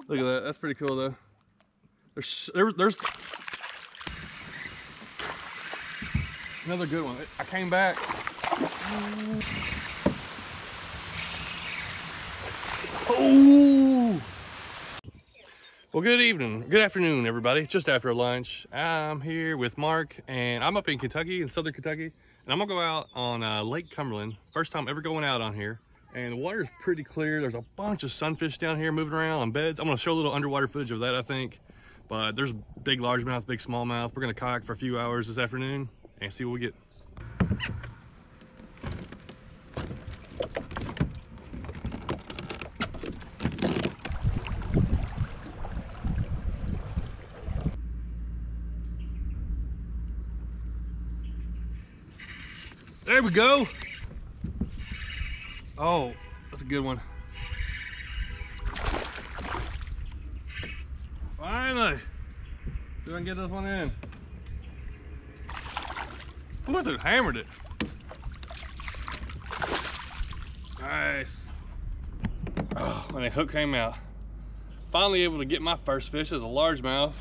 Look at that. That's pretty cool though. There's another good one. I came back. Oh! Well, good evening, good afternoon, everybody. Just after lunch, I'm here with Mark, and I'm up in Kentucky, in southern Kentucky, and I'm gonna go out on Lake Cumberland. First time ever going out on here, and the water's pretty clear. There's a bunch of sunfish down here moving around on beds. I'm gonna show a little underwater footage of that, I think. But there's big largemouth, big smallmouth. We're gonna kayak for a few hours this afternoon and see what we get. There we go. Oh, that's a good one. Finally. See if I can get this one in. Ooh, I hammered it. Nice. Oh, when the hook came out. Finally able to get my first fish as a largemouth.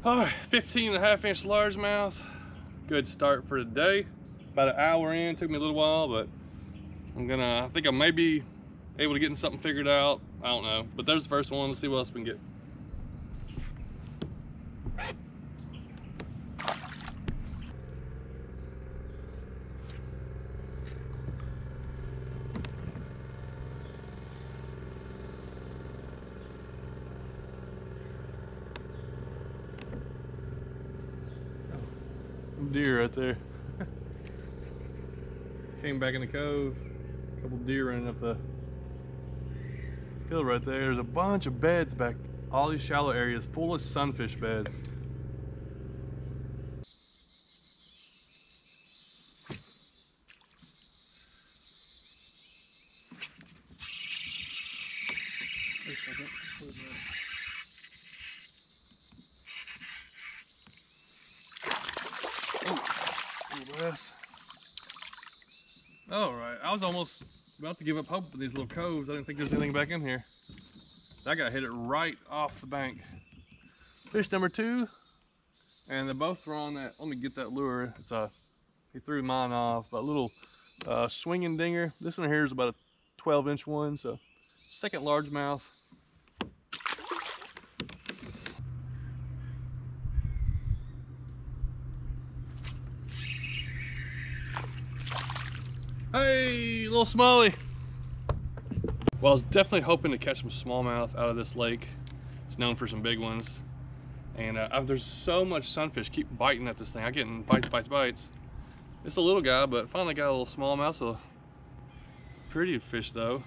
All right, 15.5-inch largemouth. Good start for the day. About an hour in, took me a little while, but I think I may be able to get something figured out. I don't know, but there's the first one. Let's see what else we can get. Deer right there. Came back in the cove. A couple deer running up the hill right there. There's a bunch of beds back. All these shallow areas full of sunfish beds. All right, I was almost about to give up hope with these little coves. I didn't think there was anything back in here. That guy hit it right off the bank. Fish number 2, and they both were on that. Let me get that lure. It's he threw mine off, but a little swinging dinger. This one here is about a 12-inch one, so second largemouth. Hey, little smallie. Well, I was definitely hoping to catch some smallmouth out of this lake. It's known for some big ones. And there's so much sunfish keep biting at this thing. I'm getting bites. It's a little guy, but finally got a little smallmouth. So pretty fish though.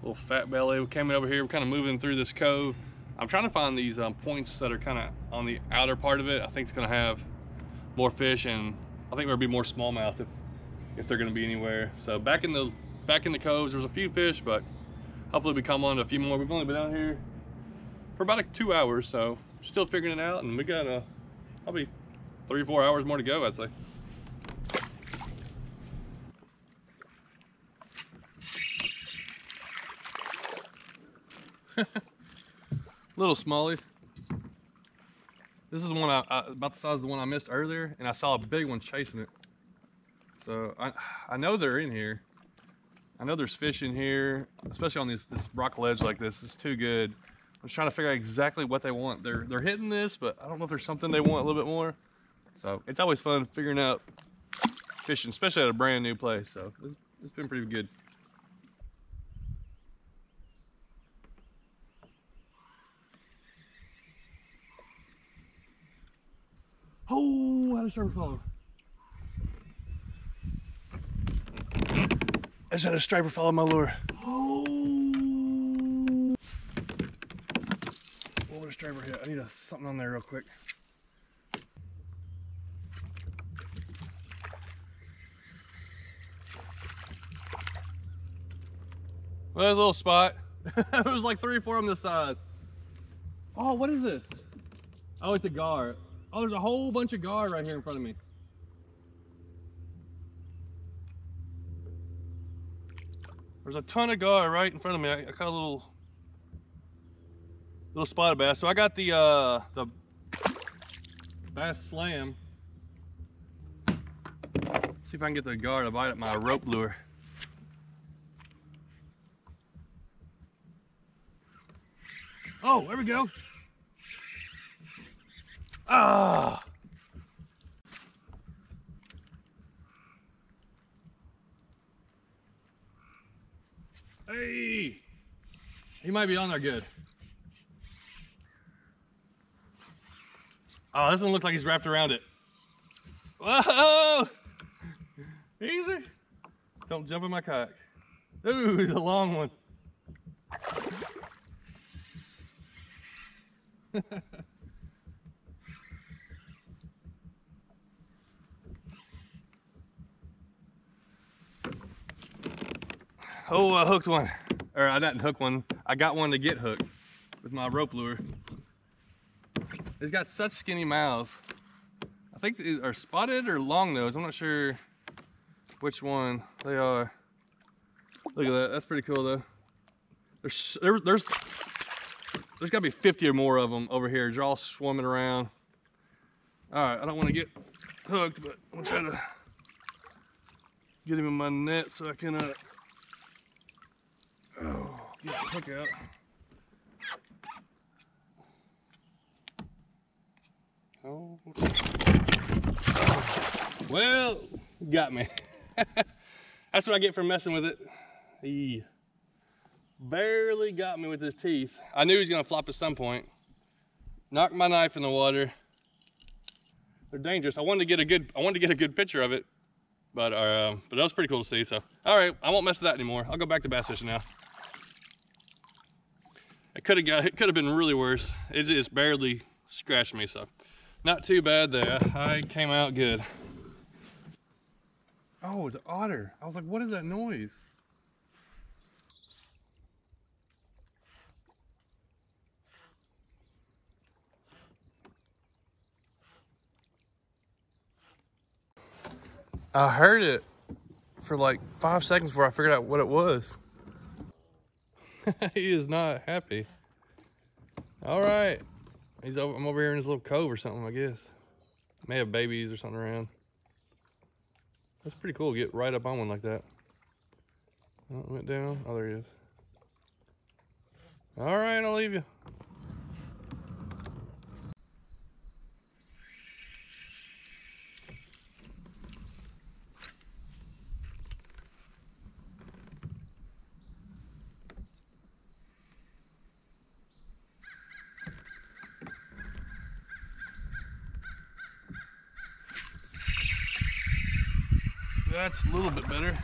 Little fat belly. We came over here, we're kind of moving through this cove. I'm trying to find these points that are kind of on the outer part of it. I think it's gonna have more fish, and I think there'll be more smallmouth if they're going to be anywhere. So back in the coves, there's a few fish, but hopefully we come on to a few more. We've only been out here for about like 2 hours, so still figuring it out, and we got probably 3 or 4 hours more to go, I'd say. Little smallie. This is one about the size of the one I missed earlier, and I saw a big one chasing it. So I know they're in here. I know there's fish in here, especially on this rock ledge like this. It's too good. I'm just trying to figure out exactly what they want. They're hitting this, but I don't know if there's something they want a little bit more. So it's always fun figuring out fishing, especially at a brand new place. So it's been pretty good. Oh, how does striper follow? I just had a striper follow my lure. Oh! What a striper hit. I need something on there real quick. Well, there's a little spot. It was like 3 or 4 of them this size. Oh, what is this? Oh, it's a gar. Oh, there's a whole bunch of gar right here in front of me. There's a ton of gar right in front of me. I caught a little little spotted bass. So I got the Bass Slam. See if I can get the gar to bite at my rope lure. Oh, there we go. Ah. Hey, he might be on there good. Oh, this one looks like he's wrapped around it. Whoa! Easy. Don't jump in my kayak. Ooh, he's a long one. Oh, I hooked one. Or I didn't hook one. I got one to get hooked with my rope lure. It's got such skinny mouths. I think they are spotted or long nose. I'm not sure which one they are. Look at that. That's pretty cool though. There's gotta be 50 or more of them over here. They're all swimming around. All right, I don't want to get hooked, but I'm gonna try to get him in my net so I can get the hook out. Oh. Well, got me. That's what I get for messing with it. He barely got me with his teeth. I knew he was gonna flop at some point. Knocked my knife in the water. They're dangerous. I wanted to get a good picture of it, but that was pretty cool to see. So, all right, I won't mess with that anymore. I'll go back to bass fishing now. It could have been really worse. It just barely scratched me, so not too bad there. I came out good. Oh, it's an otter. I was like, what is that noise? I heard it for like 5 seconds before I figured out what it was. He is not happy. All right. I'm over here in his little cove or something, I guess. May have babies or something around. That's pretty cool to get right up on one like that. Oh, it went down. Oh, there he is. All right, I'll leave you. That's a little bit better.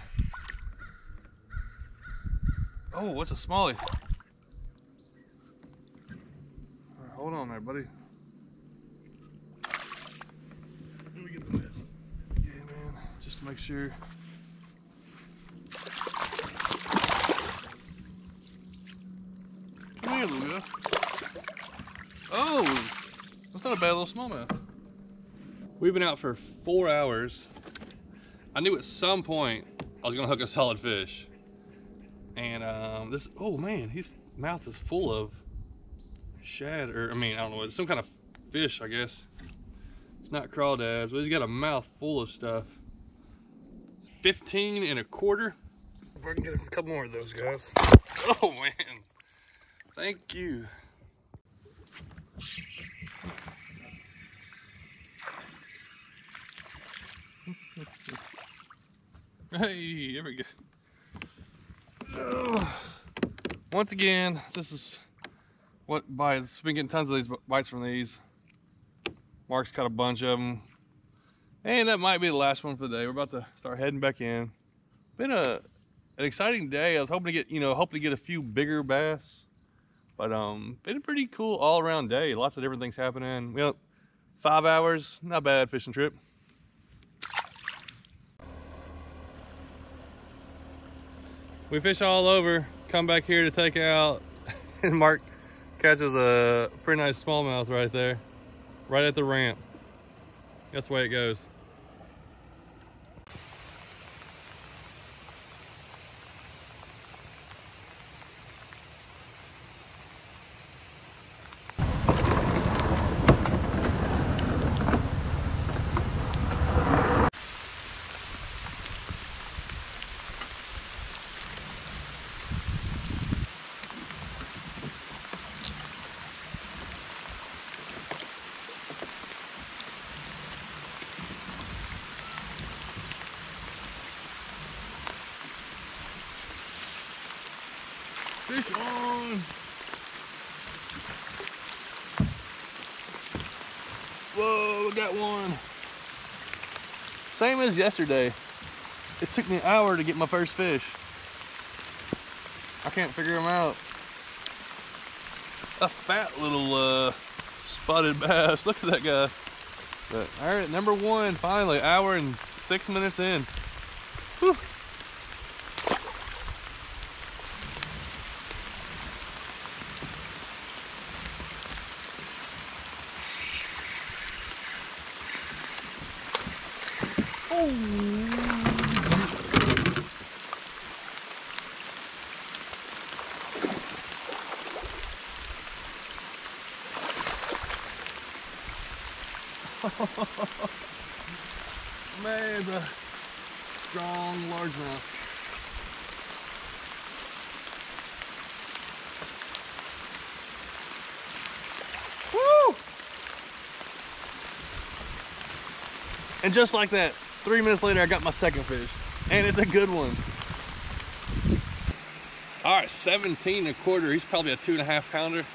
Oh, what's a smallie? All right, hold on there, buddy. Let me get the net. Yeah, man, just to make sure. Come here, little guy. Oh, that's not a bad little smallmouth. We've been out for 4 hours. I knew at some point I was gonna hook a solid fish. And oh man, his mouth is full of shad, or I don't know, it's some kind of fish, I guess. It's not crawdads, but he's got a mouth full of stuff. It's 15 1/4. If I can get a couple more of those guys. Oh man, thank you. Hey, there we go. Once again, this is what bites. Been getting tons of these bites from these. Mark's caught a bunch of them. And that might be the last one for the day. We're about to start heading back in. Been an exciting day. I was hoping to get, hopefully get a few bigger bass. But been a pretty cool all around day. Lots of different things happening. 5 hours, not bad fishing trip. We fish all over, come back here to take out, and Mark catches a pretty nice smallmouth right there, right at the ramp. That's the way it goes. Fish on. Whoa, got one. Same as yesterday. It took me an hour to get my first fish. I can't figure them out. A fat little spotted bass. Look at that guy. But, all right, number one, finally, hour and 6 minutes in. Whew. Man, the strong largemouth. Woo! And just like that, 3 minutes later, I got my second fish, and it's a good one. All right, 17 1/4. He's probably a 2.5 pounder.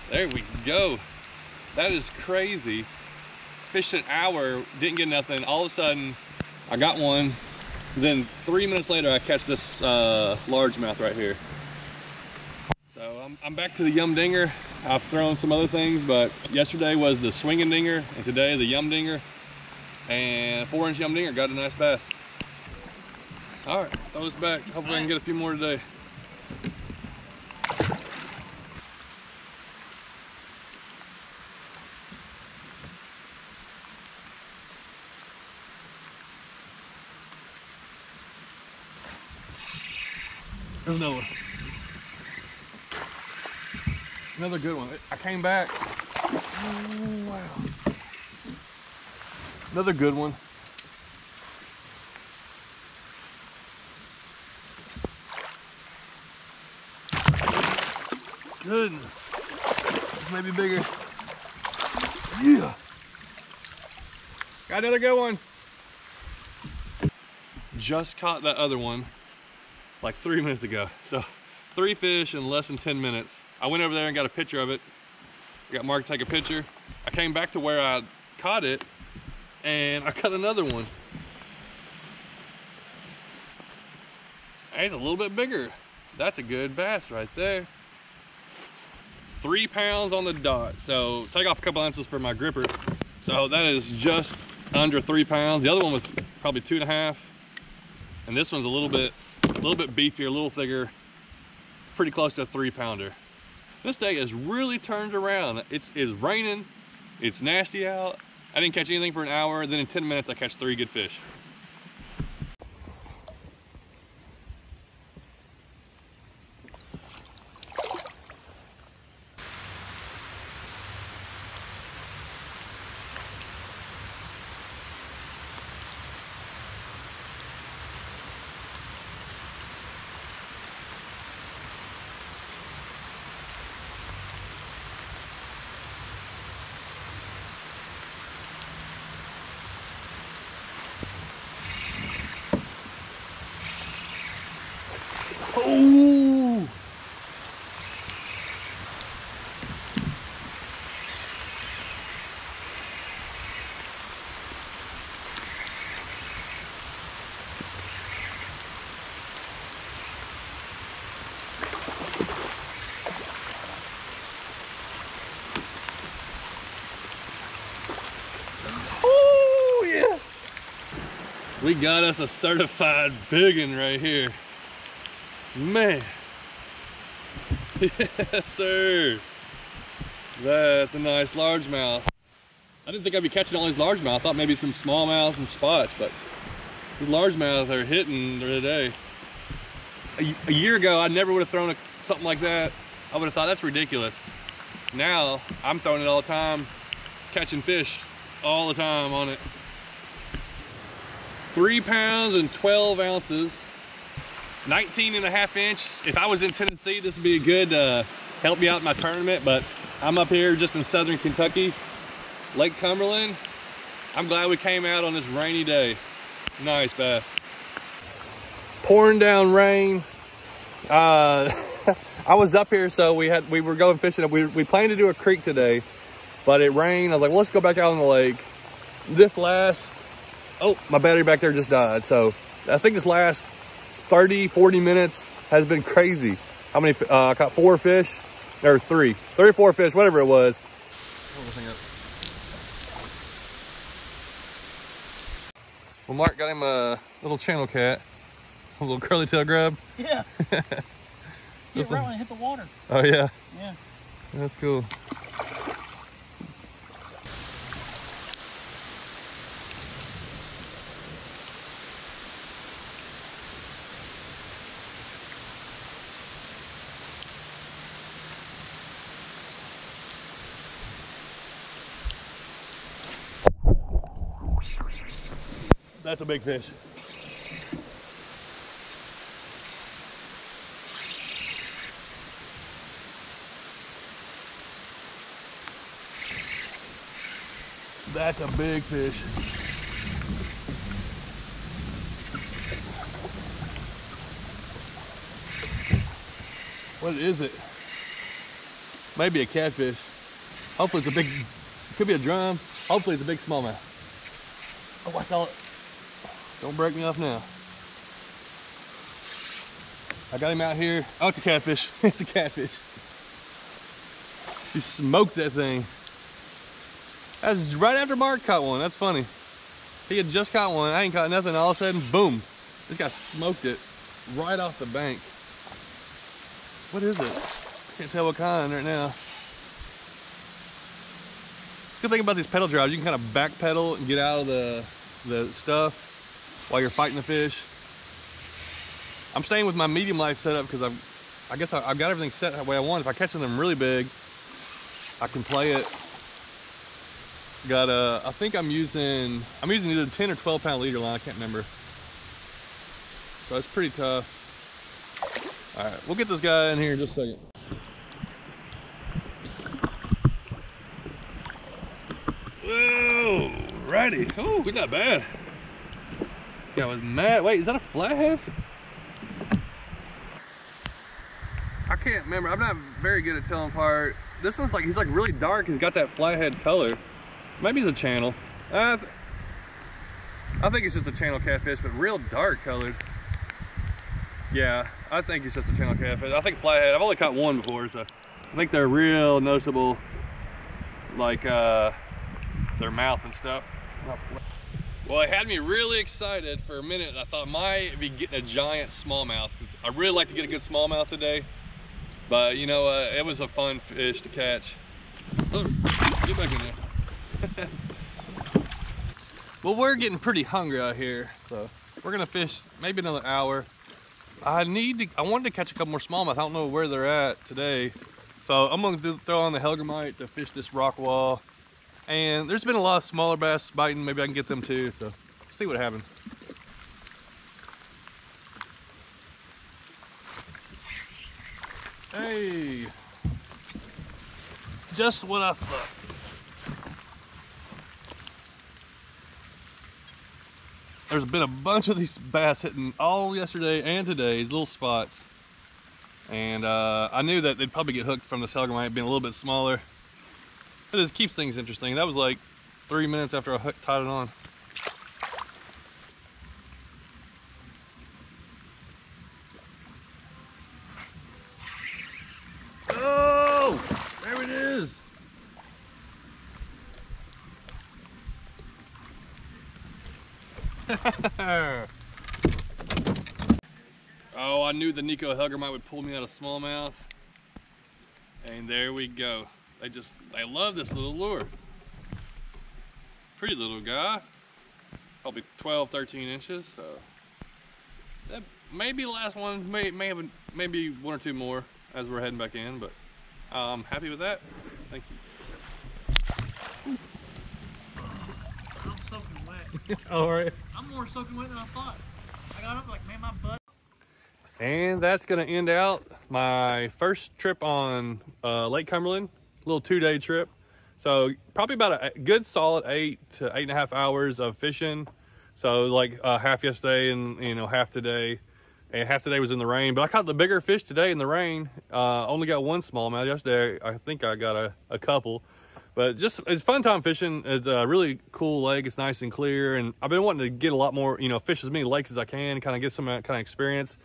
There we go. That is crazy. Fished an hour, didn't get nothing. All of a sudden, I got one. Then 3 minutes later, I catch this largemouth right here. So I'm back to the yum dinger. I've thrown some other things, but yesterday was the swinging dinger, and today the yum dinger. And 4-inch yum dinger, got a nice bass. All right, throw this back. Hopefully I can get a few more today. There's another one. Another good one. I came back. Oh, wow. Another good one. Goodness. This may be bigger. Yeah. Got another good one. Just caught that other one like 3 minutes ago. So 3 fish in less than 10 minutes. I went over there and got a picture of it. I got Mark to take a picture. I came back to where I caught it and I caught another one. Hey, it's a little bit bigger. That's a good bass right there. 3 pounds on the dot. So take off a couple ounces for my gripper. So that is just under 3 pounds. The other one was probably 2.5. And this one's a little bit beefier, a little thicker, pretty close to a 3 pounder. This day has really turned around. It's raining, it's nasty out. I didn't catch anything for an hour, then in 10 minutes I catch 3 good fish. Oh! Oh, yes! We got us a certified biggin right here. Man. Yes, sir. That's a nice largemouth. I didn't think I'd be catching all these largemouth. I thought maybe some smallmouth and spots, but these largemouth are hitting today. A year ago, I never would have thrown something like that. I would have thought that's ridiculous. Now, I'm throwing it all the time, catching fish all the time on it. 3 pounds and 12 ounces. 19.5 inch. If I was in Tennessee, this would be a good help me out in my tournament, but I'm up here just in southern Kentucky, Lake Cumberland. I'm glad we came out on this rainy day. Nice bass. Pouring down rain. I was up here, so we were going fishing. We planned to do a creek today, but it rained. I was like, well, let's go back out on the lake. Oh, my battery back there just died. So I think this last 30, 40 minutes has been crazy. How many, I caught 4 fish, or 3, 34 fish, whatever it was. Well, Mark got him a little channel cat, a little curly tail grub. Yeah. Right when it hit the water. Oh yeah? Yeah. That's cool. That's a big fish. That's a big fish. What is it? Maybe a catfish. Hopefully it's a big, could be a drum. Hopefully it's a big smallmouth. Oh, I saw it. Don't break me off now. I got him out here. Oh, it's a catfish. It's a catfish. He smoked that thing. That's right after Mark caught one. That's funny. He had just caught one. I ain't caught nothing. All of a sudden, boom. This guy smoked it right off the bank. What is it? Can't tell what kind right now. Good thing about these pedal drives, you can kind of back pedal and get out of the stuff while you're fighting the fish. I'm staying with my medium light setup because I guess I've got everything set the way I want. If I catch them really big, I can play it. Got I think I'm using either 10 or 12 pound leader line, I can't remember. So it's pretty tough. All right, we'll get this guy in here in just a second. Whoa, righty. Oh, we're not bad. This guy was mad. Wait, is that a flathead? I can't remember. I'm not very good at telling apart. This one's like, he's like really dark. He's got that flathead color. Maybe it's a channel. I think it's just a channel catfish, but real dark colored. Yeah, I think it's just a channel catfish. I think flathead, I've only caught one before, so I think they're real noticeable, like their mouth and stuff. Well, it had me really excited for a minute. I thought I might be getting a giant smallmouth. I really like to get a good smallmouth today, but you know, it was a fun fish to catch. Oh, get back in there. Well, we're getting pretty hungry out here, so we're gonna fish maybe another hour. I wanted to catch a couple more smallmouth. I don't know where they're at today, so I'm gonna throw on the Hellgrammite to fish this rock wall. And there's been a lot of smaller bass biting. Maybe I can get them too, so see what happens. Hey, just what I thought. There's been a bunch of these bass hitting all yesterday and today, these little spots. And I knew that they'd probably get hooked from this Hellgrammite being a little bit smaller. It just keeps things interesting. That was like 3 minutes after I tied it on. Oh, there it is. Oh, I knew the NIKKO Hellgrammite would pull me out of smallmouth. And there we go. They love this little lure. Pretty little guy. Probably 12, 13 inches. So that may be the last one. Maybe one or two more as we're heading back in, but I'm happy with that. Thank you. I'm soaking wet. All right. I'm more soaking wet than I thought. I got up like, man, my butt. And that's gonna end out my first trip on Lake Cumberland. A little 2-day trip. So probably about a good solid 8 to 8.5 hours of fishing. So like half yesterday and half today. and half the day was in the rain. But I caught the bigger fish today in the rain. Only got one smallmouth. Yesterday, I think I got a couple. But just, it's fun time fishing. It's a really cool lake. It's nice and clear. And I've been wanting to get a lot more, you know, fish as many lakes as I can, kind of get some of that kind of experience.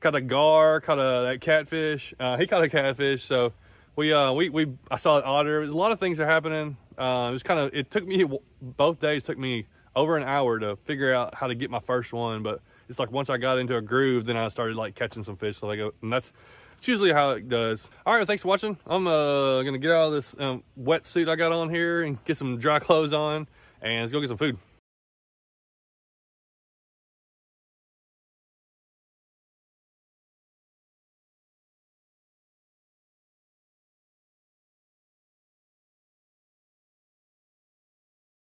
Caught a gar, caught that catfish. He caught a catfish. So I saw an otter. There's a lot of things that are happening. It took me, both days took me over an hour to figure out how to get my first one. But it's like once I got into a groove, then I started like catching some fish. So and that's usually how it does. All right, thanks for watching. I'm gonna get out of this wet suit I got on here and get some dry clothes on, and let's go get some food.